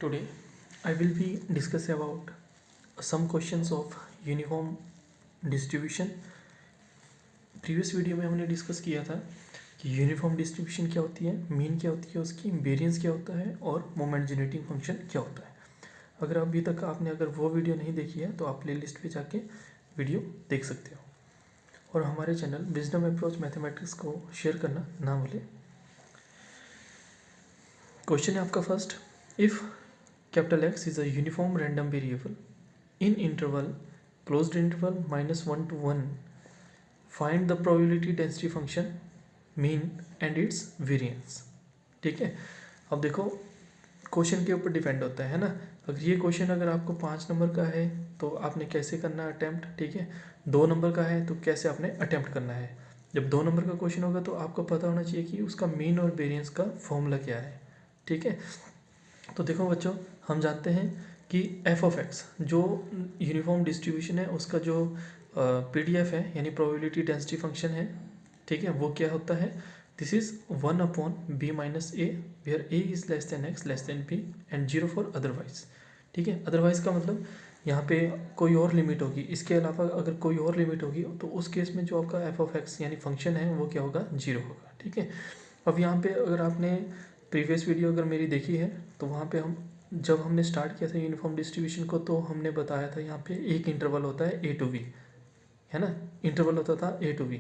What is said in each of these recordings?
Today, I will be discussing about some questions of uniform distribution. Previous video में हमने discuss किया था कि यूनिफॉर्म डिस्ट्रीब्यूशन क्या होती है, मीन क्या होती है उसकी, वेरिएंस क्या होता है और मोमेंट जनरेटिंग फंक्शन क्या होता है। अगर अभी तक आपने वो वीडियो नहीं देखी है तो आप प्ले लिस्ट पर जाके वीडियो देख सकते हो और हमारे चैनल विजडम अप्रोच मैथमेटिक्स को शेयर करना ना भूलें। क्वेश्चन है आपका first, if X is a uniform random variable in interval closed interval -1 to 1, find the probability density function mean and its variance। ठीक है, अब देखो क्वेश्चन के ऊपर डिपेंड होता है ना। अगर ये क्वेश्चन अगर आपको 5 नंबर का है तो आपने कैसे करना है अटैम्प्ट, ठीक है। 2 नंबर का है तो कैसे आपने अटैम्प्ट करना है। जब 2 नंबर का क्वेश्चन होगा तो आपको पता होना चाहिए कि उसका मीन और वेरिएंस का फॉर्मूला क्या है, ठीक है। तो देखो बच्चों, हम जानते हैं कि f(x) जो यूनिफॉर्म डिस्ट्रीब्यूशन है उसका जो PDF है यानी प्रोबेबिलिटी डेंसिटी फंक्शन है, ठीक है, वो क्या होता है, this is 1/b minus A where a is less than x less than b and 0 for otherwise. ठीक है, अदरवाइज का मतलब यहाँ पे कोई और लिमिट होगी, इसके अलावा अगर कोई और लिमिट होगी तो उस केस में जो आपका f(x) यानी फंक्शन है वो क्या होगा, 0 होगा। ठीक है, अब यहाँ पे अगर आपने प्रीवियस वीडियो अगर मेरी देखी है तो वहाँ पे हम जब हमने स्टार्ट किया था यूनिफॉर्म डिस्ट्रीब्यूशन को तो हमने बताया था यहाँ पे एक इंटरवल होता है a to v, है ना, इंटरवल होता था a to v।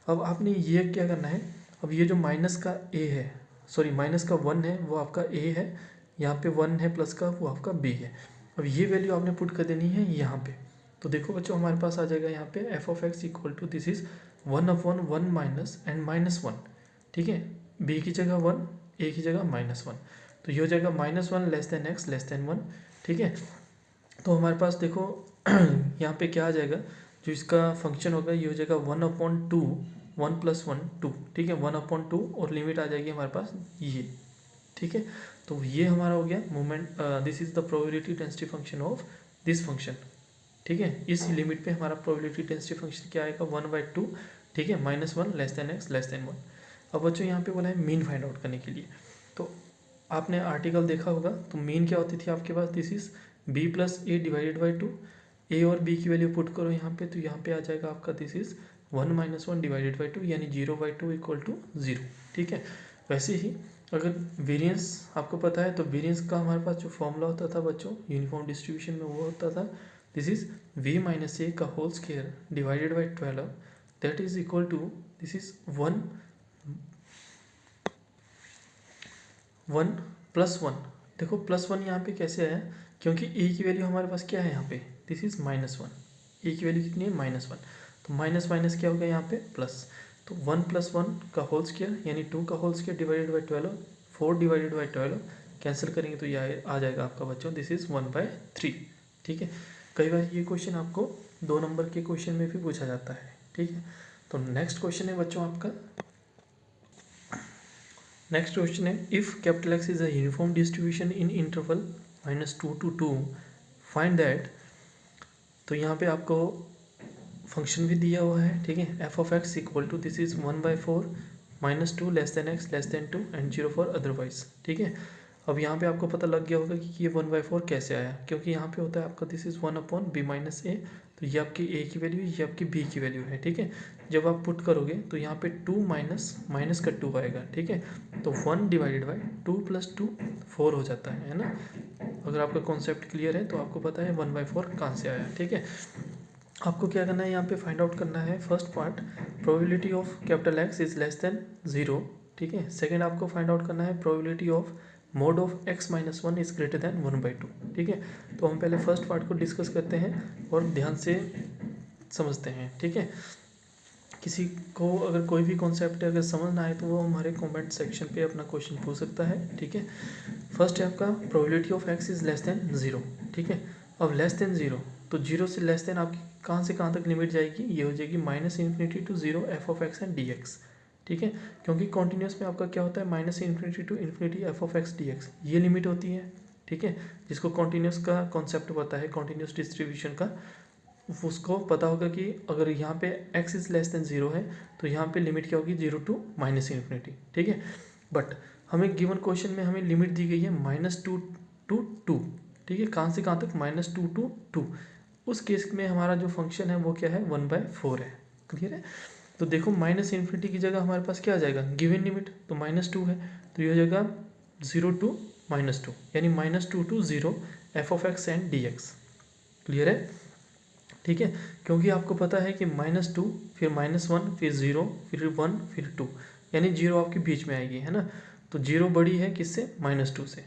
अब आपने ये क्या करना है, अब ये जो माइनस का a है, सॉरी माइनस का 1 है वो आपका a है, यहाँ पे 1 है प्लस का वो आपका b है। अब ये वैल्यू आपने पुट कर देनी है यहाँ पे। तो देखो बच्चों हमारे पास आ जाएगा यहाँ पे f(x) equal to this is 1/1 minus and -1, ठीक है, b की जगह 1 a की जगह -1, तो ये हो जाएगा -1 less than x less than 1। ठीक है, तो हमारे पास देखो यहाँ पे क्या आ जाएगा, जो इसका फंक्शन होगा ये हो जाएगा 1/2 1 + 1 2, ठीक है, 1/2 और लिमिट आ जाएगी हमारे पास ये। ठीक है, तो ये हमारा हो गया moment, this is the probability density function of this function. ठीक है, इस लिमिट पे हमारा प्रोबेबिलिटी डेंसिटी फंक्शन क्या आएगा, 1/2, ठीक है, -1 less than x less than 1। अब बच्चों यहाँ पे बोला है मीन फाइंड आउट करने के लिए, तो आपने आर्टिकल देखा होगा तो मीन क्या होती थी आपके पास, this is b + a divided by 2। a और b की वैल्यू पुट करो यहाँ पे, तो यहाँ पे आ जाएगा आपका दिस इज 1 - 1 डिवाइडेड बाई 2 यानी 0/2 इक्वल टू 0। ठीक है, वैसे ही अगर वेरिएंस आपको पता है तो वेरिएंस का हमारे पास जो फॉर्मूला होता था बच्चों यूनिफॉर्म डिस्ट्रीब्यूशन में वो होता था दिस इज v - a का whole square divided by 12 that is equal to this is 1 +1। देखो +1 यहाँ पे कैसे आया, क्योंकि a की वैल्यू हमारे पास क्या है यहाँ पे, दिस इज -1, a की वैल्यू कितनी है, -1, तो माइनस माइनस क्या होगा यहाँ पे प्लस, तो 1 + 1 का होल स्क्वायर यानी 2 का whole square divided by 12, 4 divided by 12 cancel करेंगे तो ये आ जाएगा आपका बच्चों दिस इज 1/3। ठीक है, कई बार ये क्वेश्चन आपको 2 नंबर के क्वेश्चन में भी पूछा जाता है। ठीक है, तो नेक्स्ट क्वेश्चन है बच्चों आपका, नेक्स्ट क्वेश्चन है if X is a uniform distribution in interval -2 to 2 find that. तो यहाँ पे आपको फंक्शन भी दिया हुआ है, ठीक है, f(x) equal to this is 1/4 -2 less than x less than 2 and 0 for otherwise. ठीक है, अब यहाँ पे आपको पता लग गया होगा कि ये 1/4 कैसे आया, क्योंकि यहाँ पे होता है आपका दिस इज 1/b - a, तो ये आपकी a की वैल्यू ये आपकी b की वैल्यू है। ठीक है, जब आप पुट करोगे तो यहाँ पे 2 माइनस का 2 आएगा। ठीक है, तो 1 डिवाइडेड बाई 2 + 2 4 हो जाता है ना। अगर आपका कॉन्सेप्ट क्लियर है तो आपको पता है 1/4 कहाँ से आया। ठीक है, आपको क्या करना है यहाँ पे फाइंड आउट करना है, first part probability of X is less then 0। ठीक है, सेकेंड आपको फाइंड आउट करना है probability of mode of x - 1 is greater then 1/2। ठीक है, तो हम पहले फर्स्ट पार्ट को डिस्कस करते हैं और ध्यान से समझते हैं। ठीक है, किसी को अगर कोई भी कॉन्सेप्ट अगर समझ ना आए तो वो हमारे कमेंट सेक्शन पे अपना क्वेश्चन पूछ सकता है। ठीक है, फर्स्ट है आपका probability of x is less then 0। ठीक है, अब लेस देन 0 तो 0 से लेस देन आपकी कहाँ से कहाँ तक लिमिट जाएगी, ये हो जाएगी -∞ to 0 f(x) एंड dx। ठीक है, क्योंकि कॉन्टिन्यूस में आपका क्या होता है -∞ to ∞ f(x) dx ये लिमिट होती है। ठीक है, जिसको कॉन्टिन्यूस का कॉन्सेप्ट पता है, कॉन्टिन्यूस डिस्ट्रीब्यूशन का, उसको पता होगा कि अगर यहाँ पे x इज लेस देन 0 है तो यहाँ पे लिमिट क्या होगी 0 to -∞। ठीक है, बट हमें गिवन क्वेश्चन में हमें लिमिट दी गई है -2 टू टू, ठीक है, कहाँ से कहाँ तक, -2 to 2। उस केस में हमारा जो फंक्शन है वो क्या है, 1/4 है। क्लियर है। तो देखो माइनस इन्फिनिटी की जगह हमारे पास क्या आ जाएगा, गिवन लिमिट, तो -2 है, तो ये हो जाएगा 0 to -2, यानी -2 to 0 f(x) and dx। Clear है, ठीक है, क्योंकि आपको पता है कि -2 फिर -1 फिर 0 फिर 1 फिर 2, यानी 0 आपके बीच में आएगी, है ना। तो 0 बड़ी है किससे, -2 से।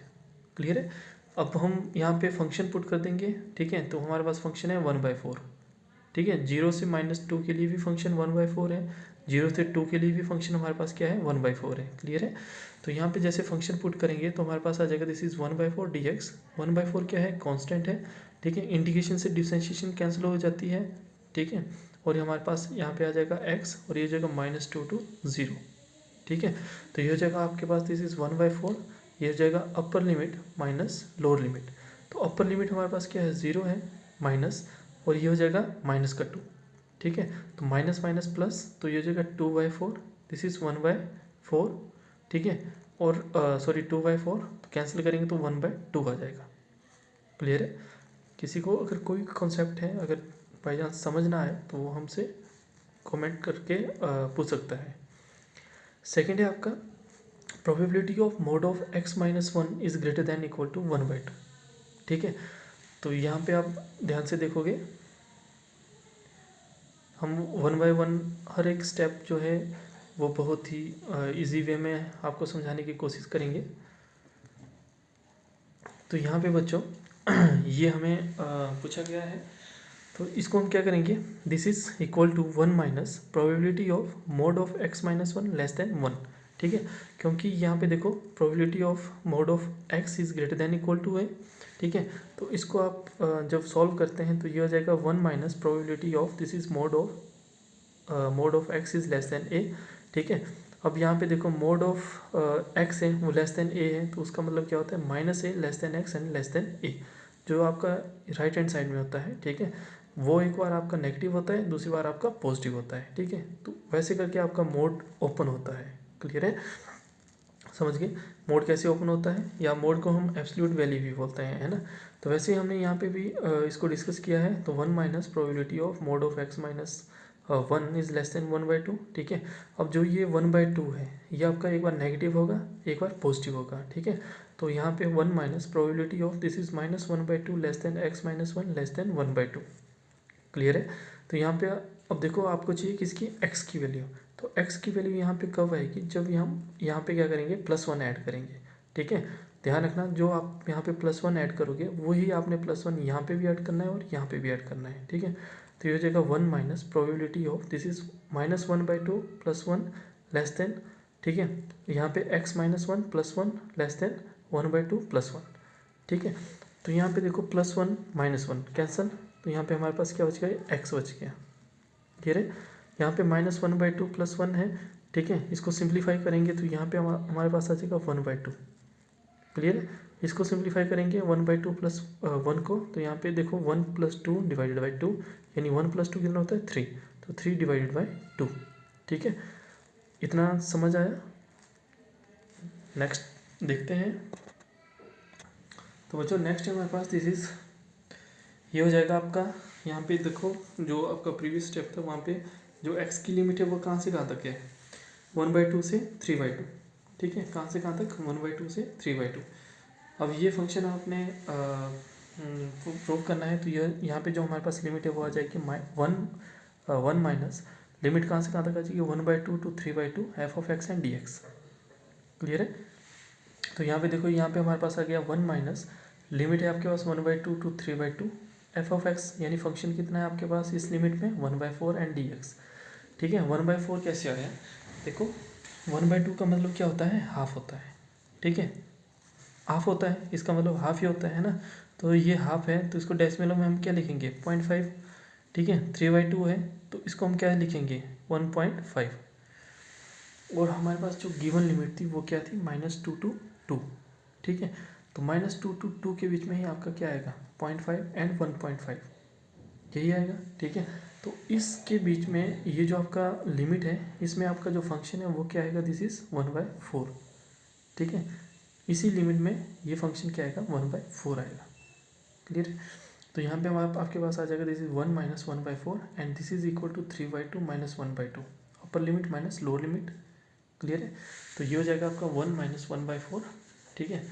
क्लियर है। अब हम यहाँ पे फंक्शन पुट कर देंगे, ठीक है, तो हमारे पास फंक्शन है 1/4। ठीक है, 0 से -2 के लिए भी फंक्शन 1/4 है, 0 से 2 के लिए भी फंक्शन हमारे पास क्या है, 1/4 है। क्लियर है। तो यहाँ पे जैसे फंक्शन पुट करेंगे तो हमारे पास आ जाएगा दिस इज 1/4 dx। 1/4 क्या है, कांस्टेंट है, ठीक है, इंटीग्रेशन से डिफरेंशिएशन कैंसिल हो जाती है, ठीक है, और ये हमारे पास यहाँ पे आ जाएगा x और ये हो जाएगा -2 to 0, ठीक है। तो ये हो जाएगा आपके पास दिस इज 1/4, ये हो जाएगा अपर लिमिट माइनस लोअर लिमिट। तो अपर लिमिट हमारे पास क्या है, 0 है, माइनस, और ये हो जाएगा -2, ठीक है। तो माइनस माइनस प्लस, तो ये हो जाएगा 2/4, दिस इज 1/4, ठीक है, और सॉरी 2/4, तो कैंसिल करेंगे तो 1/2 आ जाएगा। क्लियर है। किसी को अगर कोई कॉन्सेप्ट है, अगर बाई चांस समझ ना आए तो वो हमसे कमेंट करके पूछ सकता है। सेकेंड है आपका probability of mode of x-1 is greater than equal to 1/2, ठीक है। तो यहाँ पे आप ध्यान से देखोगे, हम 1/1 हर एक स्टेप जो है वो बहुत ही इजी वे में आपको समझाने की कोशिश करेंगे। तो यहाँ पे बच्चों ये हमें पूछा गया है, तो इसको हम क्या करेंगे, this is equal to 1 minus probability of mode of x-1 less than 1, ठीक है, क्योंकि यहाँ पे देखो probability of mode of x is greater than equal to है, ठीक है। तो इसको आप जब सॉल्व करते हैं तो ये हो जाएगा 1 minus probability of this is mode of x is less then a, ठीक है। अब यहाँ पे देखो मोड ऑफ x है वो लेस देन a है, तो उसका मतलब क्या होता है, -a less than x and less then a, जो आपका राइट हैंड साइड में होता है, ठीक है, वो एक बार आपका नेगेटिव होता है, दूसरी बार आपका पॉजिटिव होता है, ठीक है। तो वैसे करके आपका मोड ओपन होता है। क्लियर है, समझ गए मोड कैसे ओपन होता है, या मोड को हम एब्सोल्यूट वैल्यू भी बोलते हैं, है ना। तो वैसे ही हमने यहाँ पे भी इसको डिस्कस किया है। तो 1 minus probability of mode of x-1 is less then 1/2, ठीक है। अब जो ये 1/2 है ये आपका एक बार नेगेटिव होगा, एक बार पॉजिटिव होगा, ठीक है। तो यहाँ पे 1 minus probability of this is -1/2 less than x-1 less then 1/2। Clear है। तो यहाँ पे अब देखो आपको चाहिए किसकी, x की वैल्यू, तो x की वैल्यू यहाँ पे कब आएगी, जब हम यहाँ पे क्या करेंगे, +1 ऐड करेंगे, ठीक है। ध्यान रखना जो आप यहाँ पे +1 ऐड करोगे वही आपने +1 यहाँ पे भी ऐड करना है और यहाँ पे भी ऐड करना है, ठीक है। तो ये हो जाएगा 1 minus probability of this is -1/2 +1 less than, ठीक है, यहाँ पे x-1 +1 लेस देन 1/2 +1, ठीक है। तो यहाँ पे देखो +1 -1 कैंसल, तो यहाँ पे हमारे पास क्या बच गया, x बच गया। ठीक है, यहाँ पे -1/2 +1 है, ठीक है। इसको सिंप्लीफाई करेंगे तो यहाँ पे हमारे पास आ जाएगा 1/2। क्लियर है। इसको सिंप्लीफाई करेंगे 1/2 + 1 को, तो यहाँ पे देखो 1 + 2 / 2, यानी 1 + 2 कितना होता है 3, तो 3 / 2, ठीक है। इतना समझ आया। नेक्स्ट देखते हैं। तो बच्चों नेक्स्ट है हमारे पास दिस इज, ये हो जाएगा आपका, यहाँ पे देखो जो आपका प्रीवियस स्टेप था वहाँ पे जो x की लिमिट है वो कहाँ से कहाँ तक है, 1/2 से 3/2, ठीक है। कहाँ से कहाँ तक, 1/2 से 3/2। अब ये फंक्शन आपने प्रूव करना है, तो यह यहाँ पे जो हमारे पास लिमिट है वो आ जाएगी 1 माइनस लिमिट कहाँ से कहाँ तक आ जाएगी, 1/2 to 3/2 f(x) and dx। Clear है। तो यहाँ पे देखो, यहाँ पे हमारे पास आ गया 1 माइनस लिमिट है आपके पास 1/2 to 3/2 f(x), यानी फंक्शन कितना है आपके पास इस लिमिट में 1/4 एंड dx, ठीक है। 1/4 कैसे आया, देखो 1/2 का मतलब क्या होता है, हाफ होता है, ठीक है, हाफ होता है, इसका मतलब हाफ ही होता है ना। तो ये हाफ है तो इसको डेसिमल में हम क्या लिखेंगे 0.5, ठीक है। 3/2 है तो इसको हम क्या लिखेंगे 1.5, और हमारे पास जो गिवन लिमिट थी वो क्या थी -2 to 2, ठीक है। तो -2 to 2 के बीच में ही आपका क्या आएगा 0.5 एंड 1.5 यही आएगा, ठीक है। तो इसके बीच में ये जो आपका लिमिट है इसमें आपका जो फंक्शन है वो क्या आएगा, दिस इज 1/4, ठीक है। इसी लिमिट में ये फंक्शन क्या आएगा 1/4 आएगा। क्लियर है। तो यहाँ पे हमारे आपके पास आ जाएगा this is 1 minus 1/4 and this is equal to 3/2 minus 1/2, upper limit minus lower limit. Clear है। तो ये हो जाएगा आपका 1 माइनस 1/4। ठीक है,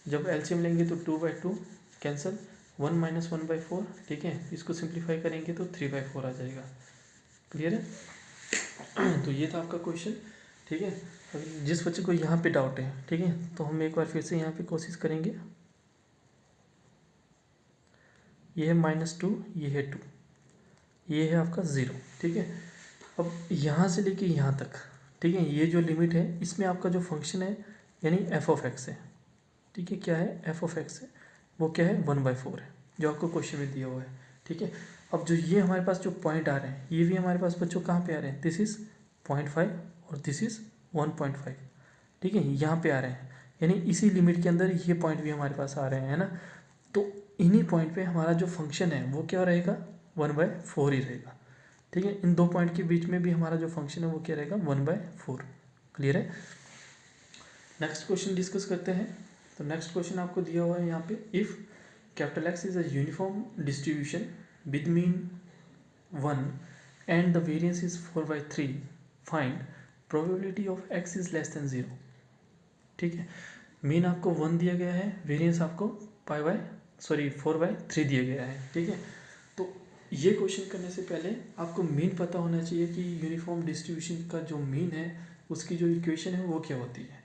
जब एलसीएम लेंगे तो 2/2 कैंसिल, 1 माइनस 1/4। ठीक है, इसको सिंप्लीफाई करेंगे तो 3/4 आ जाएगा। क्लियर है। तो ये था आपका क्वेश्चन। ठीक है, जिस बच्चे को यहाँ पे डाउट है, ठीक है, तो हम एक बार फिर से यहाँ पे कोशिश करेंगे। ये है -2, ये है 2, ये है आपका 0। ठीक है, अब यहाँ से लेके यहाँ तक, ठीक है, ये जो लिमिट है इसमें आपका जो फंक्शन है यानी f(x) है। ठीक है, क्या है f(x) है, वो क्या है 1/4 है, जो आपको क्वेश्चन में दिया हुआ है। ठीक है, अब जो ये हमारे पास जो पॉइंट आ रहे हैं, ये भी हमारे पास बच्चों कहाँ पे आ रहे हैं, दिस इज़ 0.5 और दिस इज़ 1.5। ठीक है, यहाँ पे आ रहे हैं, यानी इसी लिमिट के अंदर ये पॉइंट भी हमारे पास आ रहे हैं, है ना। तो इन्हीं पॉइंट पे हमारा जो फंक्शन है वो क्या रहेगा 1/4 ही रहेगा। ठीक है, इन दो पॉइंट के बीच में भी हमारा जो फंक्शन है वो क्या रहेगा 1/4। क्लियर है। नेक्स्ट क्वेश्चन डिस्कस करते हैं। तो नेक्स्ट क्वेश्चन आपको दिया हुआ है यहाँ पे, if X is a uniform distribution with mean 1 and the variance is 4/3, find probability of x is less then 0। ठीक है, मीन आपको 1 दिया गया है, वेरिएंस आपको 4/3 दिया गया है। ठीक है, तो ये क्वेश्चन करने से पहले आपको मीन पता होना चाहिए कि यूनिफॉर्म डिस्ट्रीब्यूशन का जो मीन है उसकी जो इक्वेशन है वो क्या होती है।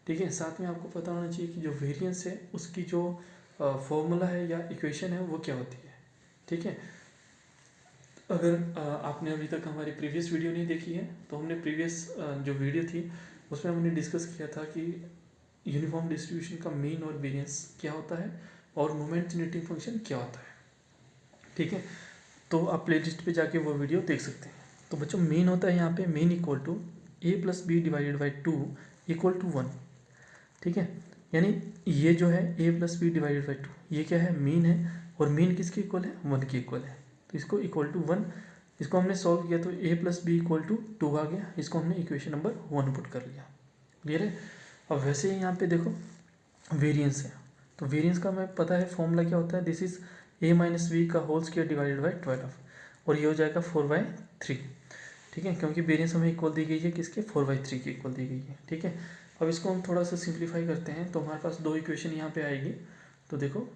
ठीक है, साथ में आपको पता होना चाहिए कि जो वेरिएंस है उसकी जो फॉर्मूला है या इक्वेशन है वो क्या होती है। ठीक है, अगर आपने अभी तक हमारी प्रीवियस वीडियो नहीं देखी है तो हमने प्रीवियस जो वीडियो थी उसमें हमने डिस्कस किया था कि यूनिफॉर्म डिस्ट्रीब्यूशन का मीन और वेरिएंस क्या होता है और मोमेंट जनरेटिंग फंक्शन क्या होता है। ठीक है, तो आप प्लेलिस्ट पे जाके वो वीडियो देख सकते हैं। तो बच्चों मीन होता है यहाँ पे, mean equal to a+b divided by 2 equal to 1। ठीक है, यानी ये जो है a+b डिवाइडेड बाई 2 ये क्या है मीन है, और मीन किसके इक्वल है 1 के इक्वल है। तो इसको इक्वल टू 1, इसको हमने सॉल्व किया तो a+b इक्वल टू 2 आ गया, इसको हमने इक्वेशन नंबर 1 पुट कर लिया। क्लियर है। अब वैसे ही यहाँ पे देखो वेरिएंस है, तो वेरिएंस का हमें पता है फॉर्मूला क्या होता है, दिस इज a-b का होल स्क्वायर डिवाइडेड बाई 12, और ये हो जाएगा 4/3। ठीक है, क्योंकि वेरिएंस हमें इक्वल दी गई है किसके 4/3 की इक्वल दी गई है। ठीक है, अब इसको हम थोड़ा सा सिंप्लीफाई करते हैं तो हमारे पास दो इक्वेशन यहाँ पे आएगी। तो देखो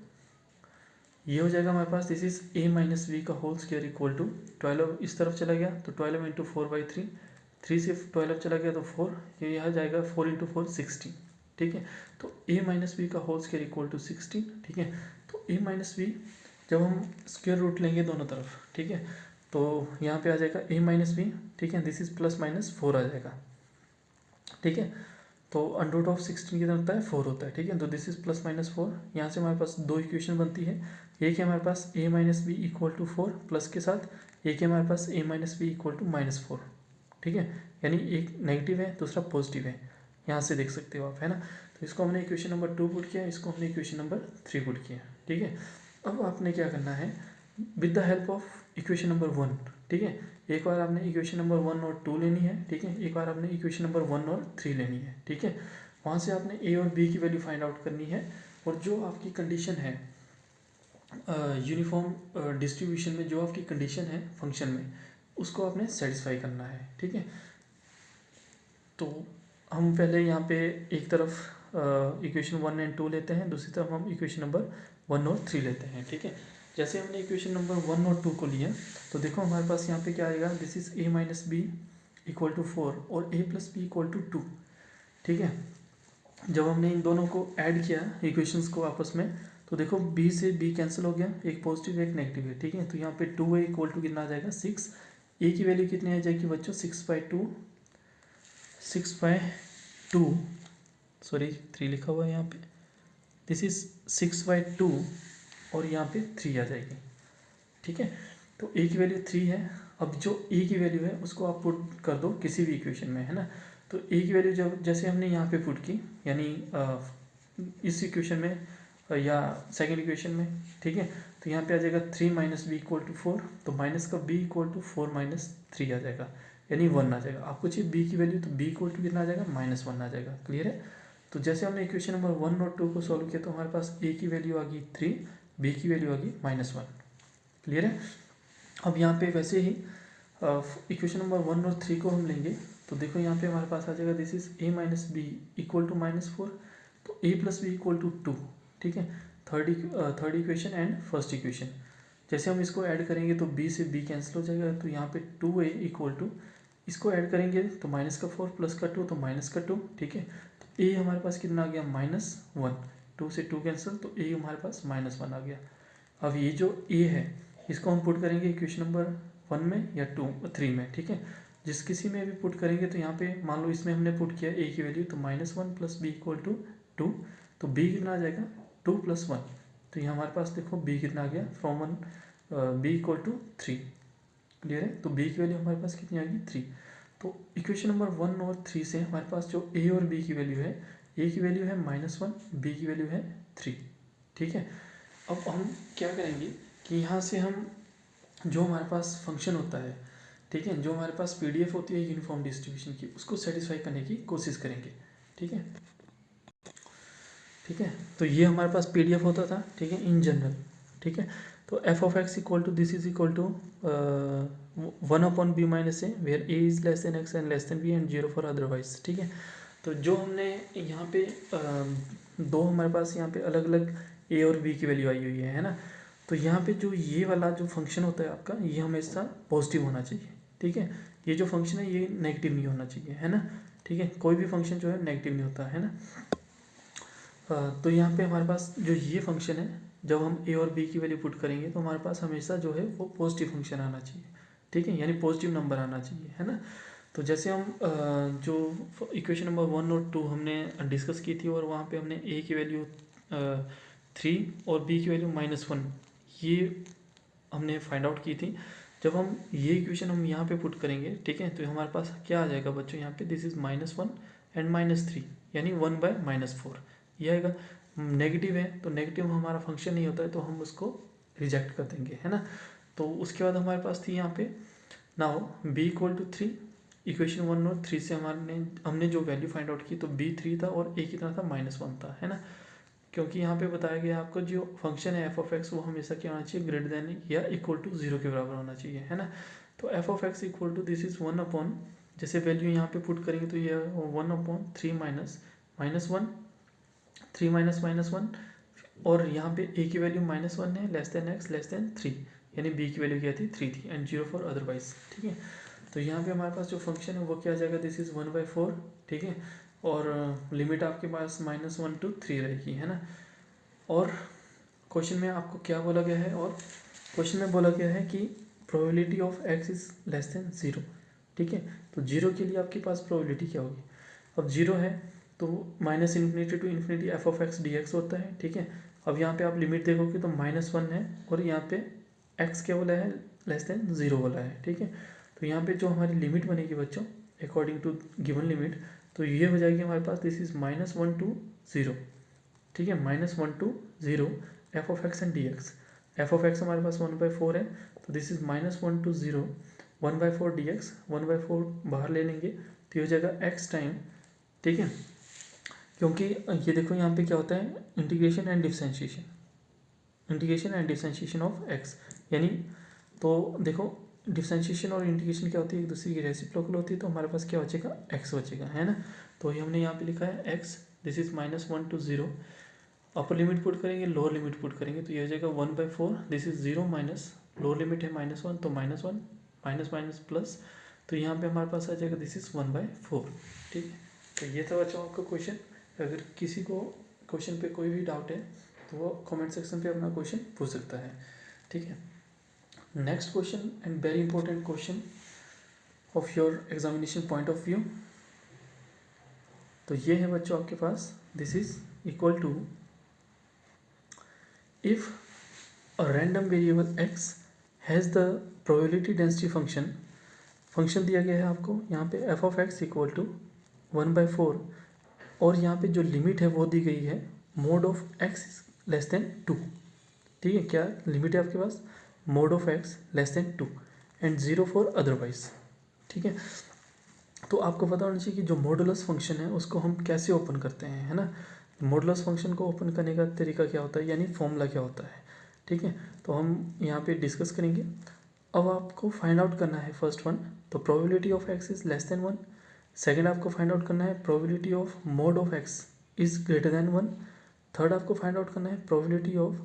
ये हो जाएगा हमारे पास, दिस इज a-b का होल स्क्वायर इक्वल टू 12 इस तरफ चला गया तो 12 इंटू 4/3, 3 से 12 चला गया तो 4, ये यहाँ जाएगा 4 इंटू 4 16। ठीक है, तो a-b का होल स्क्वायर इक्वल टू 16। ठीक है, तो a-b जब हम स्क्वायर रूट लेंगे दोनों तरफ, ठीक है, तो यहाँ पे आ जाएगा a-b। ठीक है, दिस इज +-4 आ जाएगा। ठीक है, तो अंडर ऑफ 16 कितना होता है 4 होता है। ठीक है, तो दिस इज +-4, यहाँ से हमारे पास दो इक्वेशन बनती है, एक है हमारे पास a-b इक्वल टू 4 प्लस के साथ, एक है हमारे पास a-b इक्वल टू -4। ठीक है, यानी एक नेगेटिव है दूसरा पॉजिटिव है, यहाँ से देख सकते हो आप, है ना। तो इसको हमने इक्वेशन नंबर 2 पुट किया, इसको हमने इक्वेशन नंबर 3 पुट किया। ठीक है, अब आपने क्या करना है with the help of equation number 1। ठीक है, एक बार आपने इक्वेशन नंबर 1 और 2 लेनी है। ठीक है, एक बार आपने इक्वेशन नंबर 1 और 3 लेनी है। ठीक है, वहाँ से आपने a और b की वैल्यू फाइंड आउट करनी है, और जो आपकी कंडीशन है यूनिफॉर्म डिस्ट्रीब्यूशन में, जो आपकी कंडीशन है फंक्शन में, उसको आपने सेटिस्फाई करना है। ठीक है, तो हम पहले यहाँ पे एक तरफ इक्वेशन 1 एंड 2 लेते हैं, दूसरी तरफ हम इक्वेशन नंबर 1 और 3 लेते हैं। ठीक है, जैसे हमने इक्वेशन नंबर 1 और 2 को लिया तो देखो हमारे पास यहाँ पे क्या आएगा, this is a-b equal to 4 और a+b इक्वल टू 2। ठीक है, जब हमने इन दोनों को ऐड किया इक्वेशंस को आपस में, तो देखो b से b कैंसिल हो गया, एक पॉजिटिव एक नेगेटिव है। ठीक है, तो यहाँ पे 2a इक्वल टू कितना आ जाएगा 6, a की वैल्यू कितनी आ जाएगी बच्चों 6/2 सॉरी 3 लिखा हुआ है यहाँ पे, दिस इज 6/2 और यहाँ पे 3 आ जाएगी। ठीक है, तो a की वैल्यू 3 है, अब जो a की वैल्यू है उसको आप पुट कर दो किसी भी इक्वेशन में, है ना। तो a की वैल्यू जब जैसे हमने यहाँ पे पुट की, यानी इस इक्वेशन में या सेकेंड इक्वेशन में, ठीक है, तो यहाँ पे आ जाएगा 3 - b इक्वल टू 4, तो माइनस का b इक्वल टू 4 - 3 आ जाएगा, यानी 1 आ जाएगा। आपको चाहिए b की वैल्यू, तो b इक्वल टू कितना आ जाएगा -1 आ जाएगा। क्लियर है। तो जैसे हमने इक्वेशन नंबर 1 और 2 को सॉल्व किया तो हमारे पास ए की वैल्यू आ गई 3, बी की वैल्यू आ गई -1। क्लियर है। अब यहाँ पे वैसे ही इक्वेशन नंबर 1 और 3 को हम लेंगे तो देखो यहाँ पे हमारे पास आ जाएगा this is a minus B equal to -4, तो a plus B equal to 2। ठीक है, third equation and first equation. जैसे हम इसको ऐड करेंगे तो b से b कैंसिल हो जाएगा, तो यहाँ पे 2a इक्वल टू, इसको ऐड करेंगे तो -4 प्लस का 2 तो -2। ठीक है, तो a हमारे पास कितना आ गया -1, 2 से 2 कैंसिल, तो a हमारे पास -1 आ गया। अब ये जो a है इसको हम पुट करेंगे इक्वेशन नंबर 1 में या 3 में। ठीक है, जिस किसी में भी पुट करेंगे तो यहाँ पे मान लो इसमें हमने पुट किया a की वैल्यू तो -1 प्लस बी इक्वल टू 2, तो b कितना आ जाएगा 2 + 1, तो यहाँ हमारे पास देखो b कितना आ गया from 1 b equal to 3। Clear है, तो b की वैल्यू हमारे पास कितनी आ गई 3। तो इक्वेशन नंबर 1 और 3 से हमारे पास जो a और b की वैल्यू है, a की वैल्यू है -1, b की वैल्यू है 3। ठीक है, अब हम क्या करेंगे कि यहाँ से हम जो हमारे पास फंक्शन होता है, ठीक है, जो हमारे पास पीडीएफ होती है यूनिफॉर्म डिस्ट्रीब्यूशन की, उसको सेटिस्फाई करने की कोशिश करेंगे। ठीक है, ठीक है, तो ये हमारे पास पीडीएफ होता था। ठीक है, इन जनरल। ठीक है, तो F of x equal to this is equal to 1/b minus A where A is less than X and less than B and 0 for otherwise. ठीक है, तो जो हमने यहाँ पे दो हमारे पास यहाँ पे अलग अलग ए और बी की वैल्यू आई हुई है ना, तो यहाँ पे जो ये वाला जो फंक्शन होता है आपका, ये हमेशा पॉजिटिव होना चाहिए। ठीक है, ये जो फंक्शन है ये नेगेटिव नहीं होना चाहिए, है ना। ठीक है, कोई भी फंक्शन जो है नेगेटिव नहीं होता है ना। तो यहाँ पे हमारे पास जो ये फंक्शन है, जब हम ए और बी की वैल्यू पुट करेंगे तो हमारे पास हमेशा जो है वो पॉजिटिव फंक्शन आना चाहिए। ठीक है, यानी पॉजिटिव नंबर आना चाहिए, है ना। तो जैसे हम जो इक्वेशन नंबर 1 और 2 हमने डिस्कस की थी और वहाँ पे हमने ए की वैल्यू 3 और बी की वैल्यू -1 ये हमने फाइंड आउट की थी। जब हम ये इक्वेशन हम यहाँ पे पुट करेंगे, ठीक है, तो हमारे पास क्या आ जाएगा बच्चों, यहाँ पे दिस इज -1 एंड -3 यानी 1/-4 ये आएगा। नेगेटिव है तो नेगेटिव हमारा फंक्शन नहीं होता है तो हम उसको रिजेक्ट कर देंगे, है ना। तो उसके बाद हमारे पास थी यहाँ पे now b equal to 3, equation 1 और 3 से हमने जो वैल्यू फाइंड आउट की तो b 3 था और a कितना था -1 था, है ना। क्योंकि यहाँ पे बताया गया आपको जो फंक्शन है एफ ऑफ एक्स वो हमेशा क्या होना चाहिए, ग्रेटर देन या इक्वल टू 0 के बराबर होना चाहिए, है ना। तो F of x equal to this is 1/, जैसे वैल्यू यहाँ पे पुट करेंगे तो ये 1/3 -1 3 -1, और यहाँ पे a की वैल्यू -1 है, less than x less then 3, यानी b की वैल्यू क्या थी 3 थी एंड 0 फॉर अदरवाइज। ठीक है, तो यहाँ पे हमारे पास जो फंक्शन है वो क्या आ जाएगा, दिस इज 1/4। ठीक है, और लिमिट आपके पास -1 to 3 रहेगी, है ना। और क्वेश्चन में आपको क्या बोला गया है, और क्वेश्चन में बोला गया है कि probability of x is less then 0। ठीक है, तो 0 के लिए आपके पास प्रोबेबिलिटी क्या होगी, अब 0 है तो -∞ to ∞ F of x D x होता है। ठीक है, अब यहाँ पे आप लिमिट देखोगे तो -1 है और यहाँ पे एक्स क्या बोला है, लेस देन 0 बोला है। ठीक है, तो यहाँ पे जो हमारी लिमिट बनेगी बच्चों अकॉर्डिंग टू गिवन लिमिट, तो ये हो जाएगी हमारे पास दिस इज -1 to 0। ठीक है, -1 to 0 F of x and D x. F of x हमारे पास 1/4 है तो this is -1 to 0 1/4 D x, 1/4 बाहर ले लेंगे तो ये हो जाएगा एक्स टाइम। ठीक है, क्योंकि ये देखो यहाँ पे क्या होता है, integration and differentiation of x, यानी तो देखो डिफरेंशिएशन और इंटीग्रेशन क्या होती है, एक दूसरे की रेसिप्रोकल होती है, तो हमारे पास क्या बचेगा, एक्स बचेगा, है ना। तो ये हमने यहाँ पे लिखा है x, this is -1 to 0, upper limit put करेंगे लोअर लिमिट पुट करेंगे तो ये हो जाएगा 1/4, this is 0 minus lower limit है -1 तो -1 माइनस प्लस, तो यहाँ पे हमारे पास आ जाएगा दिस इज 1/4। ठीक है, तो ये था बच्चों आपका क्वेश्चन। अगर किसी को क्वेश्चन पे कोई भी डाउट है तो वो कमेंट सेक्शन पे अपना क्वेश्चन पूछ सकता है। ठीक है, next question and very important question of your examination point of view, तो ये है बच्चों आपके पास this is equal to if a random variable x has the probability density function दिया गया है आपको यहाँ पे f of x equal to 1/4, और यहाँ पे जो लिमिट है वो दी गई है mod of x less than 2। ठीक है, क्या लिमिट है आपके पास, mod of x less than 2 and 0 for otherwise. ठीक है, तो आपको पता होना चाहिए कि जो मॉडुलस फंक्शन है उसको हम कैसे ओपन करते हैं, है ना। मॉडुलस फंक्शन को ओपन करने का तरीका क्या होता है, यानी फॉर्मूला क्या होता है, ठीक है। तो हम यहाँ पे डिस्कस करेंगे। अब आपको फाइंड आउट करना है फर्स्ट वन, तो probability of x is less than 1। Second आपको फाइंड आउट करना है probability of mode of x is greater than 1। Third आपको फाइंड आउट करना है probability of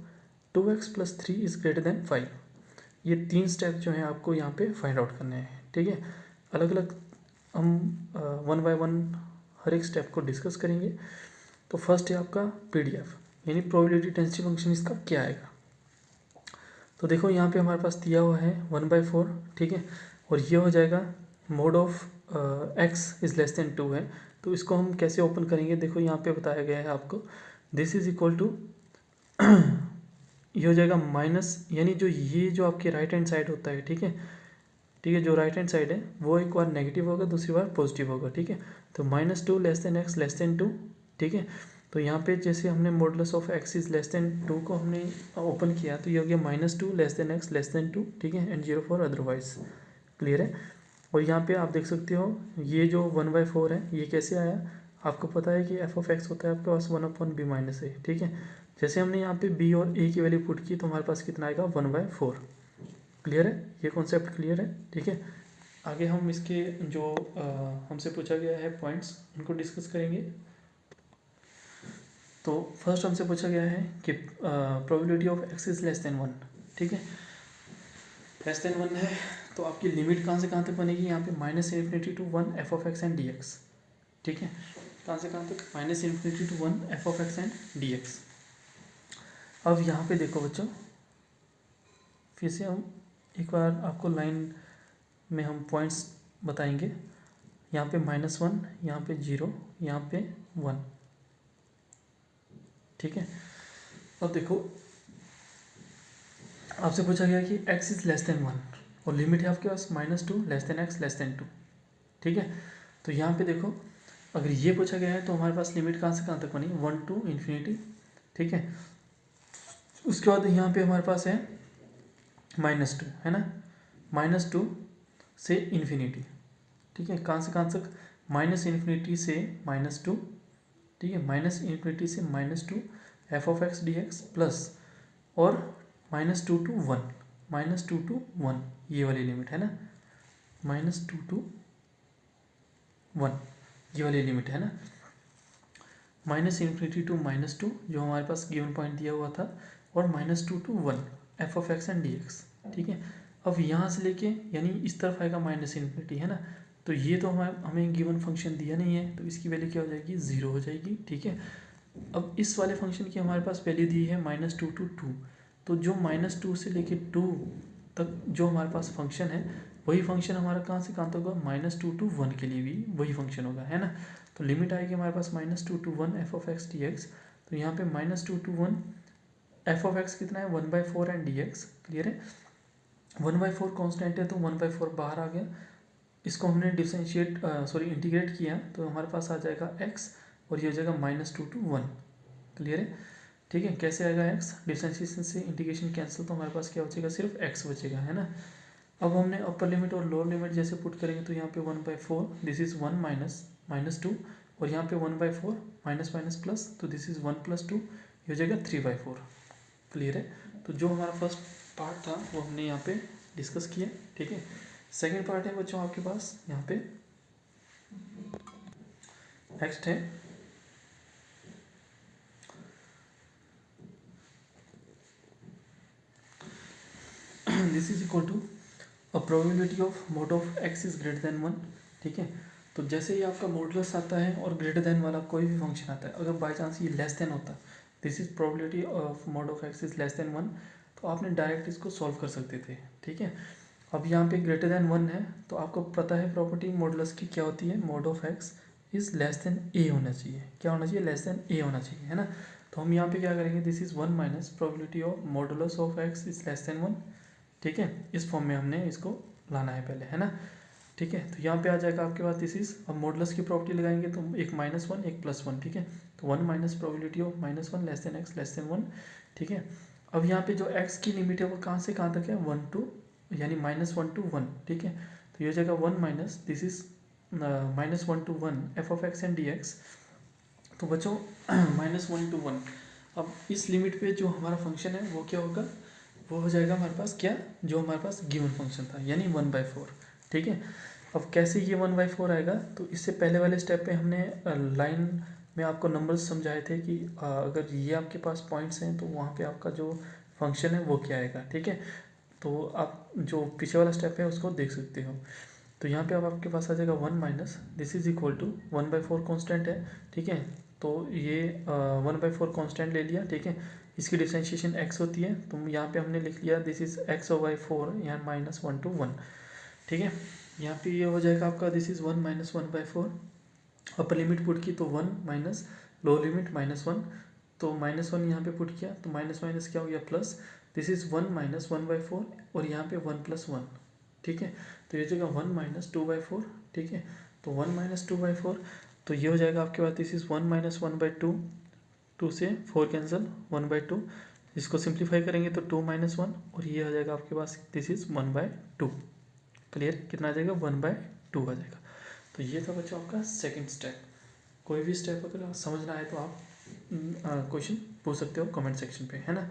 2x + 3 is greater then 5। ये 3 स्टेप जो हैं आपको यहाँ पे फाइंड आउट करने हैं, ठीक है। अलग अलग हम 1 बाय 1 हर एक स्टेप को डिस्कस करेंगे। तो फर्स्ट है आपका PDF, यानी प्रोबेबिलिटी डेंसिटी फंक्शन इसका क्या आएगा। तो देखो यहाँ पे हमारे पास दिया हुआ है 1/4, ठीक है, और ये हो जाएगा mode of x is less than 2 है। तो इसको हम कैसे ओपन करेंगे, देखो यहाँ पे बताया गया है आपको, दिस इज इक्वल टू ये हो जाएगा माइनस, यानी जो ये जो आपके राइट हैंड साइड होता है, ठीक है, ठीक है, जो राइट हैंड साइड है वो एक बार नेगेटिव होगा, दूसरी बार पॉजिटिव होगा, ठीक है। तो -2 less than x less than 2, ठीक है। तो यहाँ पे जैसे हमने modulus of x is less than 2 को हमने ओपन किया, तो ये हो गया -2 less than x less than 2, ठीक है, एंड 0 फॉर अदरवाइज। क्लियर है। और यहाँ पे आप देख सकते हो ये जो 1/4 है ये कैसे आया, आपको पता है कि f(x) होता है आपके पास 1/b - a, ठीक है। जैसे हमने यहाँ पे b और a की वैल्यू पुट की तो हमारे पास कितना आएगा 1/4। क्लियर है, ये कॉन्सेप्ट क्लियर है, ठीक है। आगे हम इसके जो हमसे पूछा गया है पॉइंट्स उनको डिस्कस करेंगे। तो फर्स्ट हमसे पूछा गया है कि probability of x is less than 1, ठीक है, लेस देन 1 है। तो आपकी लिमिट कहाँ से कहाँ तक बनेगी, यहाँ पे -∞ to 1 f(x) and dx, ठीक है। कहाँ से कहाँ तक, -∞ to 1 f(x) and dx। अब यहाँ पे देखो बच्चों, फिर से हम एक बार आपको लाइन में हम पॉइंट्स बताएंगे। यहाँ पे -1, यहाँ पे 0, यहाँ पे 1, ठीक है। अब देखो आपसे पूछा गया कि x इज लेस देन 1 और लिमिट है आपके पास -2 less than x less than 2, ठीक है। तो यहाँ पे देखो अगर ये पूछा गया है तो हमारे पास लिमिट कहाँ से कहाँ तक बनी, 1 to ∞, ठीक है। उसके बाद यहाँ पे हमारे पास है -2, है ना, -2 से इन्फिनिटी, ठीक है। कहाँ से कहाँ तक, -∞ से -2, ठीक है, -∞ से -2 f(x) dx प्लस और -2 to 1, -2 to 1 ये वाली लिमिट है ना, -2 to 1 ये वाली लिमिट है ना, -∞ to -2 जो हमारे पास गिवन पॉइंट दिया हुआ था, और -2 to 1 f(x) and dx, ठीक है। अब यहाँ से लेके यानी इस तरफ आएगा -∞, है ना, तो ये तो हमें गिवन फंक्शन दिया नहीं है, तो इसकी वैल्यू क्या हो जाएगी, 0 हो जाएगी, ठीक है। अब इस वाले फंक्शन की हमारे पास वैल्यू दी है -2 to 2, तो जो -2 से लेके 2 तक जो हमारे पास फंक्शन है वही फंक्शन हमारा कहाँ से कहाँ तक होगा, -2 to 1 के लिए भी वही फंक्शन होगा, है ना। तो लिमिट आएगी हमारे पास -2 to 1 f(x) dx। तो यहाँ पे -2 to 1 f(x) कितना है 1/4 एंड dx, क्लियर है। 1/4 कॉन्स्टेंट है तो 1/4 बाहर आ गया, इसको हमने इंटीग्रेट किया तो हमारे पास आ जाएगा x और ये हो जाएगा -2 to 1, क्लियर है, ठीक है। कैसे आएगा x, डिफरेंशिएशन से इंटीग्रेशन कैंसिल, तो हमारे पास क्या बचेगा, सिर्फ x बचेगा, है ना। अब हमने अपर लिमिट और लोअर लिमिट जैसे पुट करेंगे तो यहाँ पे 1/4 दिस इज 1 -2 और यहाँ पे 1/4 माइनस माइनस प्लस, तो दिस इज 1 + 2 ये हो जाएगा 3/4, क्लियर है। तो जो हमारा फर्स्ट पार्ट था वो हमने यहाँ पे डिस्कस किया, ठीक है। सेकेंड पार्ट है बच्चों आपके पास यहाँ पे, नेक्स्ट है this is equal to a probability of mode of x is greater than 1, ठीक है। तो जैसे ही आपका मॉडुलस आता है और ग्रेटर देन वाला कोई भी फंक्शन आता है, अगर बाई चांस ये लेस देन होता, this is probability of mode of x is less than 1, तो आपने डायरेक्ट इसको सॉल्व कर सकते थे, ठीक है। अब यहाँ पे ग्रेटर देन 1 है तो आपको पता है प्रॉपर्टी मॉडुलस की क्या होती है, mod of x is less then a होना चाहिए, क्या होना चाहिए, लेस देन a होना चाहिए, है ना। तो हम यहाँ पे क्या करेंगे, this is 1 minus probability of modulus of x is less than 1, ठीक है। इस फॉर्म में हमने इसको लाना है पहले, है ना, ठीक है। तो यहाँ पे आ जाएगा आपके पास दिस इज, अब मॉडुलस की प्रॉपर्टी लगाएंगे तो एक -1 एक +1, ठीक है। तो 1 minus probability of -1 less than x less than 1, ठीक है। अब यहाँ पे जो x की लिमिट है वो कहाँ से कहाँ तक है, 1 to यानी -1 to 1, ठीक है। तो ये हो जाएगा 1 minus this is -1 to 1 F of x and D x, तो बच्चों -1 to 1, अब इस लिमिट पे जो हमारा फंक्शन है वो क्या होगा, वो हो जाएगा हमारे पास क्या, जो हमारे पास गिवन फंक्शन था यानी 1/4। ठीक है, अब कैसे ये 1/4 आएगा, तो इससे पहले वाले स्टेप पे हमने लाइन में आपको नंबर्स समझाए थे कि अगर ये आपके पास पॉइंट्स हैं तो वहाँ पे आपका जो फंक्शन है वो क्या आएगा। ठीक है, तो आप जो पीछे वाला स्टेप है उसको देख सकते हो। तो यहाँ पे अब आपके पास आ जाएगा 1 minus this is equal to 1/4 constant है। ठीक है, तो ये 1/4 कॉन्स्टेंट ले लिया। ठीक है, इसकी डिफ्रेंशिएशन x होती है, तो यहाँ पे हमने लिख लिया दिस इज x/4, यहाँ -1 to 1। ठीक है, यहाँ पे ये हो जाएगा आपका this is 1 - 1/4, upper limit put की तो 1 माइनस लोअर लिमिट -1, तो -1 यहाँ पे पुट किया तो माइनस माइनस क्या हो गया प्लस, दिस इज 1 - 1/4 और यहाँ पे 1 + 1। ठीक है, तो ये जगह 1 - 2/4। ठीक है, तो 1 - 2/4, तो ये हो जाएगा आपके पास दिस इज 1 - 1/2, 2 से 4 कैंसिल, 1/2, इसको सिंप्लीफाई करेंगे तो 2 - 1 और ये हो जाएगा आपके पास दिस इज 1/2। क्लियर, कितना आ जाएगा 1/2 आ जाएगा। तो ये था बच्चों आपका सेकंड स्टेप। कोई भी स्टेप अगर समझना है तो आप क्वेश्चन पूछ सकते हो कमेंट सेक्शन पे, है ना।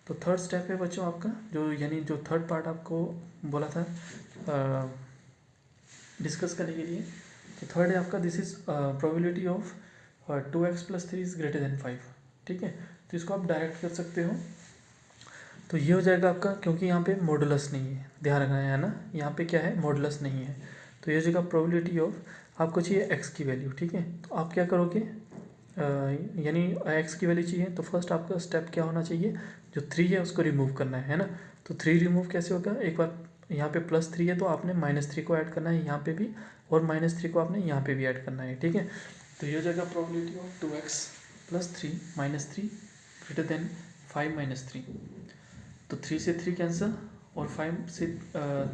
तो थर्ड स्टेप है बच्चों आपका, जो यानी जो थर्ड पार्ट आपको बोला था डिस्कस करने के लिए, तो थर्ड है आपका this is probability of 2x + 3 is greater then 5। ठीक है, तो इसको आप डायरेक्ट कर सकते हो, तो ये हो जाएगा आपका, क्योंकि यहाँ पे मॉडुलस नहीं है, ध्यान रखना है ना, यहाँ पे क्या है मॉडुलस नहीं है, तो ये हो जाएगा प्रोबेबिलिटी ऑफ, आपको चाहिए x की वैल्यू। ठीक है, तो आप क्या करोगे, यानी x की वैल्यू चाहिए तो फर्स्ट आपका स्टेप क्या होना चाहिए, जो 3 है उसको रिमूव करना है ना। तो 3 रिमूव कैसे होगा, एक बार यहाँ पे +3 है तो आपने -3 को ऐड करना है यहाँ पे भी, और -3 को आपने यहाँ पे भी ऐड करना है। ठीक है, तो ये हो जाएगा probability of 2x + 3 -3 greater than 5 - 3, तो 3 से 3 कैंसिल और 5 से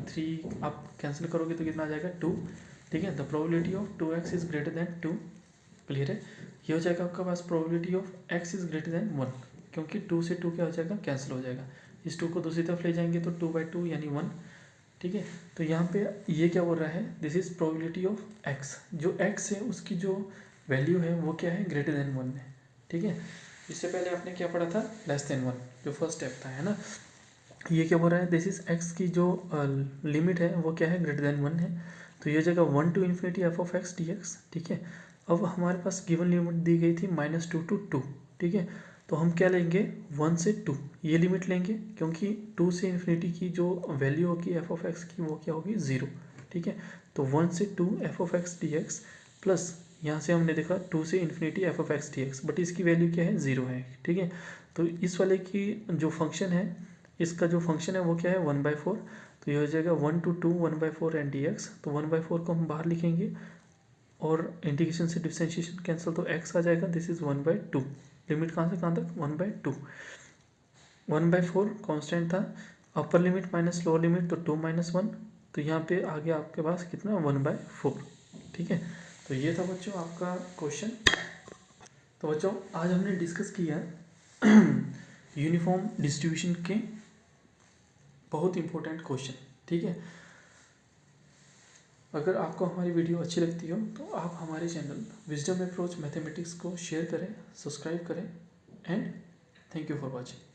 3 आप कैंसिल करोगे तो कितना आ जाएगा 2। ठीक है, the probability of 2x is greater than 2। Clear है, ये हो जाएगा आपका पास probability of x is greater than 1, क्योंकि 2 से 2 क्या हो जाएगा कैंसिल हो जाएगा, इस 2 को दूसरी तरफ ले जाएंगे तो 2/2 यानी 1। ठीक है, तो यहाँ पे ये क्या बोल रहा है, this is probability of x, जो x है उसकी जो वैल्यू है वो क्या है, ग्रेटर देन 1 है। ठीक है, इससे पहले आपने क्या पढ़ा था, <<1 जो फर्स्ट स्टेप था, है ना। ये क्या बोल रहा है, दिस इज x की जो लिमिट है वो क्या है, ग्रेटर देन 1 है, तो ये जगह 1 to ∞ f of x dx। ठीक है, अब हमारे पास गिवन लिमिट दी गई थी -2 to 2। ठीक है, तो हम क्या लेंगे 1 से 2 ये लिमिट लेंगे, क्योंकि 2 से ∞ की जो वैल्यू होगी f of x की वो क्या होगी 0। ठीक है, तो 1 से 2 f of x dx plus यहाँ से हमने देखा 2 से ∞ f of x dx, but इसकी वैल्यू क्या है 0 है। ठीक है, तो इस वाले की जो फंक्शन है, इसका जो फंक्शन है वो क्या है 1/4, तो ये हो जाएगा 1 to 2 1/4 एंड dx, तो 1/4 को हम बाहर लिखेंगे और इंटीग्रेशन से डिफरेंशिएशन कैंसिल तो x आ जाएगा, दिस इज 1/2। लिमिट कहाँ से कहाँ तक 1/2, 1/4 कांस्टेंट था, अपर लिमिट माइनस लोअर लिमिट तो 2 - 1, तो यहाँ पे आ गया आपके पास कितना 1/4। ठीक है, तो ये था बच्चों आपका क्वेश्चन। तो बच्चों आज हमने डिस्कस किया यूनिफॉर्म डिस्ट्रीब्यूशन के बहुत इंपॉर्टेंट क्वेश्चन। ठीक है, अगर आपको हमारी वीडियो अच्छी लगती हो तो आप हमारे चैनल विजडम अप्रोच मैथमेटिक्स को शेयर करें, सब्सक्राइब करें, and thank you for watching.